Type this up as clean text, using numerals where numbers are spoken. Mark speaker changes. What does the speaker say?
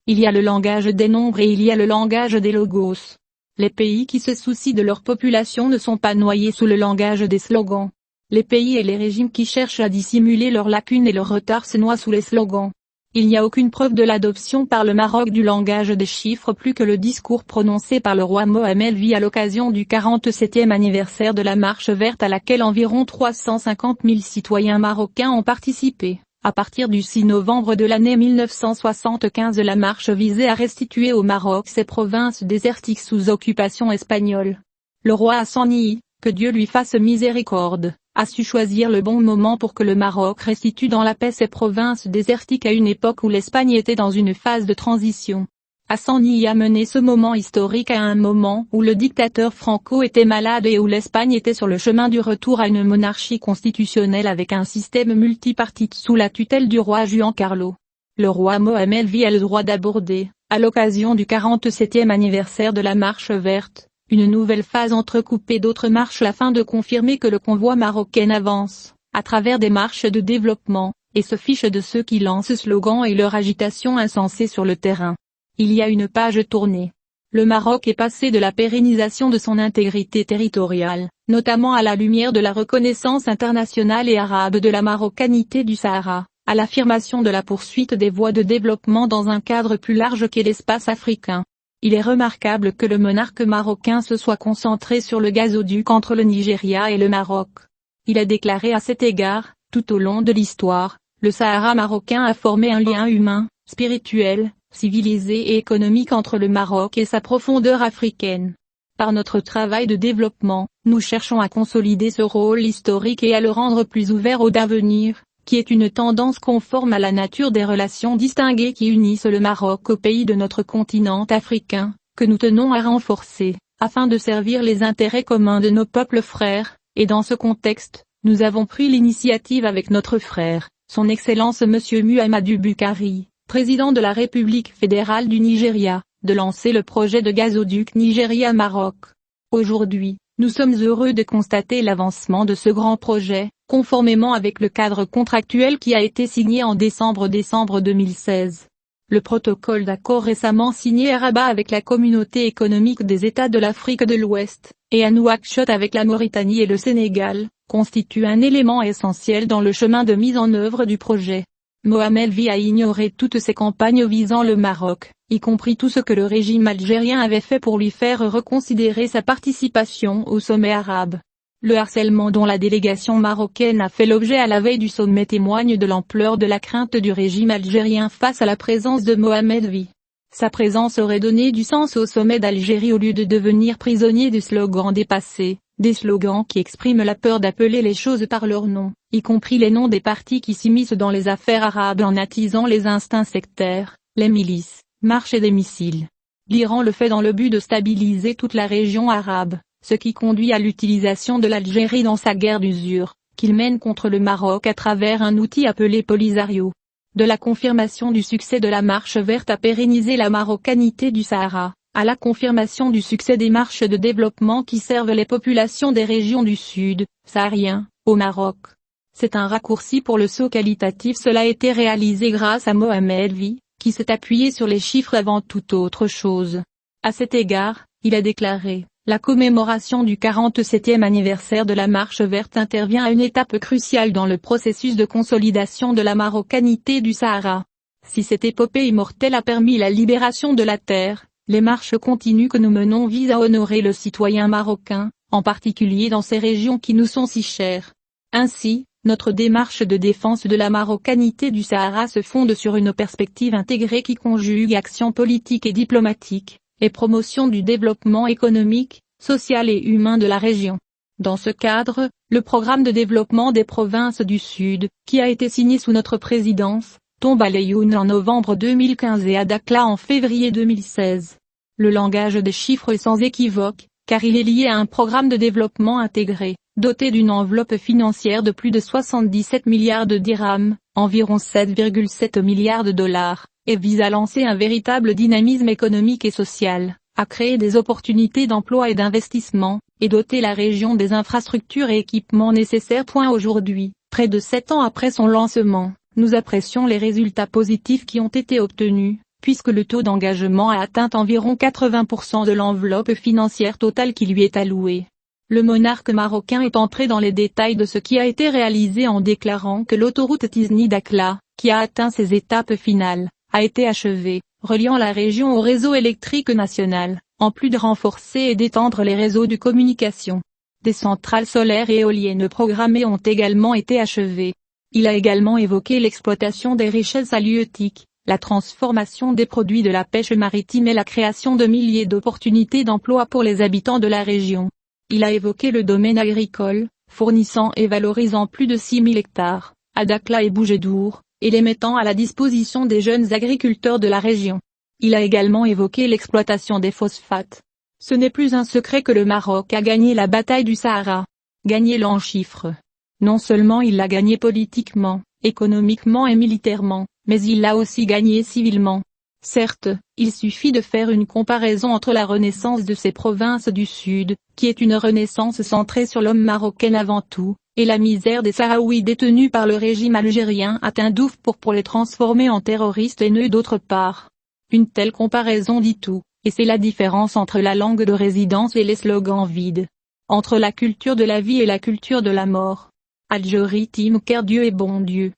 Speaker 1: Il y a le langage des nombres et il y a le langage des logos. Les pays qui se soucient de leur population ne sont pas noyés sous le langage des slogans. Les pays et les régimes qui cherchent à dissimuler leurs lacunes et leurs retards se noient sous les slogans. Il n'y a aucune preuve de l'adoption par le Maroc du langage des chiffres plus que le discours prononcé par le roi Mohamed V à l'occasion du 47e anniversaire de la Marche verte à laquelle environ 350 000 citoyens marocains ont participé. À partir du 6 novembre de l'année 1975, la marche visait à restituer au Maroc ses provinces désertiques sous occupation espagnole. Le roi Hassani, que Dieu lui fasse miséricorde, a su choisir le bon moment pour que le Maroc restitue dans la paix ses provinces désertiques à une époque où l'Espagne était dans une phase de transition. Hassani a mené ce moment historique à un moment où le dictateur Franco était malade et où l'Espagne était sur le chemin du retour à une monarchie constitutionnelle avec un système multipartite sous la tutelle du roi Juan Carlos. Le roi Mohamed V a le droit d'aborder, à l'occasion du 47e anniversaire de la Marche verte, une nouvelle phase entrecoupée d'autres marches afin de confirmer que le convoi marocain avance, à travers des marches de développement, et se fiche de ceux qui lancent slogans et leur agitation insensée sur le terrain. Il y a une page tournée. Le Maroc est passé de la pérennisation de son intégrité territoriale, notamment à la lumière de la reconnaissance internationale et arabe de la marocanité du Sahara, à l'affirmation de la poursuite des voies de développement dans un cadre plus large qu'est l'espace africain. Il est remarquable que le monarque marocain se soit concentré sur le gazoduc entre le Nigeria et le Maroc. Il a déclaré à cet égard, tout au long de l'histoire, le Sahara marocain a formé un lien humain, spirituel, civilisé et économique entre le Maroc et sa profondeur africaine. Par notre travail de développement, nous cherchons à consolider ce rôle historique et à le rendre plus ouvert au d'avenir, qui est une tendance conforme à la nature des relations distinguées qui unissent le Maroc aux pays de notre continent africain, que nous tenons à renforcer, afin de servir les intérêts communs de nos peuples frères, et dans ce contexte, nous avons pris l'initiative avec notre frère, son Excellence Monsieur Muhammadu Buhari, président de la République fédérale du Nigeria, de lancer le projet de gazoduc Nigeria-Maroc. Aujourd'hui, nous sommes heureux de constater l'avancement de ce grand projet, conformément avec le cadre contractuel qui a été signé en décembre 2016. Le protocole d'accord récemment signé à Rabat avec la Communauté économique des États de l'Afrique de l'Ouest, et à Nouakchott avec la Mauritanie et le Sénégal, constitue un élément essentiel dans le chemin de mise en œuvre du projet. Mohamed V a ignoré toutes ces campagnes visant le Maroc, y compris tout ce que le régime algérien avait fait pour lui faire reconsidérer sa participation au sommet arabe. Le harcèlement dont la délégation marocaine a fait l'objet à la veille du sommet témoigne de l'ampleur de la crainte du régime algérien face à la présence de Mohamed V. Sa présence aurait donné du sens au sommet d'Algérie au lieu de devenir prisonnier de slogans dépassés, des slogans qui expriment la peur d'appeler les choses par leur nom, y compris les noms des partis qui s'immiscent dans les affaires arabes en attisant les instincts sectaires, les milices, marches et des missiles. L'Iran le fait dans le but de stabiliser toute la région arabe, ce qui conduit à l'utilisation de l'Algérie dans sa guerre d'usure, qu'il mène contre le Maroc à travers un outil appelé Polisario. De la confirmation du succès de la Marche verte à pérenniser la marocanité du Sahara, à la confirmation du succès des marches de développement qui servent les populations des régions du Sud, saharien, au Maroc. C'est un raccourci pour le saut qualitatif. Cela a été réalisé grâce à Mohamed V, qui s'est appuyé sur les chiffres avant toute autre chose. À cet égard, il a déclaré, la commémoration du 47e anniversaire de la Marche verte intervient à une étape cruciale dans le processus de consolidation de la marocanité du Sahara. Si cette épopée immortelle a permis la libération de la terre, les marches continues que nous menons visent à honorer le citoyen marocain, en particulier dans ces régions qui nous sont si chères. Ainsi, notre démarche de défense de la marocanité du Sahara se fonde sur une perspective intégrée qui conjugue action politique et diplomatique, et promotion du développement économique, social et humain de la région. Dans ce cadre, le programme de développement des provinces du Sud, qui a été signé sous notre présidence, tombe à Laayoune en novembre 2015 et à Dakhla en février 2016. Le langage des chiffres est sans équivoque, car il est lié à un programme de développement intégré, doté d'une enveloppe financière de plus de 77 milliards de dirhams, environ 7,7 milliards de dollars, et vise à lancer un véritable dynamisme économique et social, à créer des opportunités d'emploi et d'investissement, et doter la région des infrastructures et équipements nécessaires. Aujourd'hui, près de 7 ans après son lancement, nous apprécions les résultats positifs qui ont été obtenus, puisque le taux d'engagement a atteint environ 80% de l'enveloppe financière totale qui lui est allouée. Le monarque marocain est entré dans les détails de ce qui a été réalisé en déclarant que l'autoroute Tizni-Dakhla, qui a atteint ses étapes finales, a été achevée, reliant la région au réseau électrique national, en plus de renforcer et d'étendre les réseaux de communication. Des centrales solaires et éoliennes programmées ont également été achevées. Il a également évoqué l'exploitation des richesses halieutiques, la transformation des produits de la pêche maritime et la création de milliers d'opportunités d'emploi pour les habitants de la région. Il a évoqué le domaine agricole, fournissant et valorisant plus de 6000 hectares, à Dakhla et Bougédour, et les mettant à la disposition des jeunes agriculteurs de la région. Il a également évoqué l'exploitation des phosphates. Ce n'est plus un secret que le Maroc a gagné la bataille du Sahara. Gagné-le en chiffres. Non seulement il l'a gagné politiquement, économiquement et militairement, mais il l'a aussi gagné civilement. Certes, il suffit de faire une comparaison entre la renaissance de ces provinces du Sud, qui est une renaissance centrée sur l'homme marocain avant tout, et la misère des Sahraouis détenus par le régime algérien atteint d'ouf pour les transformer en terroristes haineux d'autre part. Une telle comparaison dit tout, et c'est la différence entre la langue de résidence et les slogans vides. Entre la culture de la vie et la culture de la mort. Algérie Tim Ker Dieu est bon Dieu.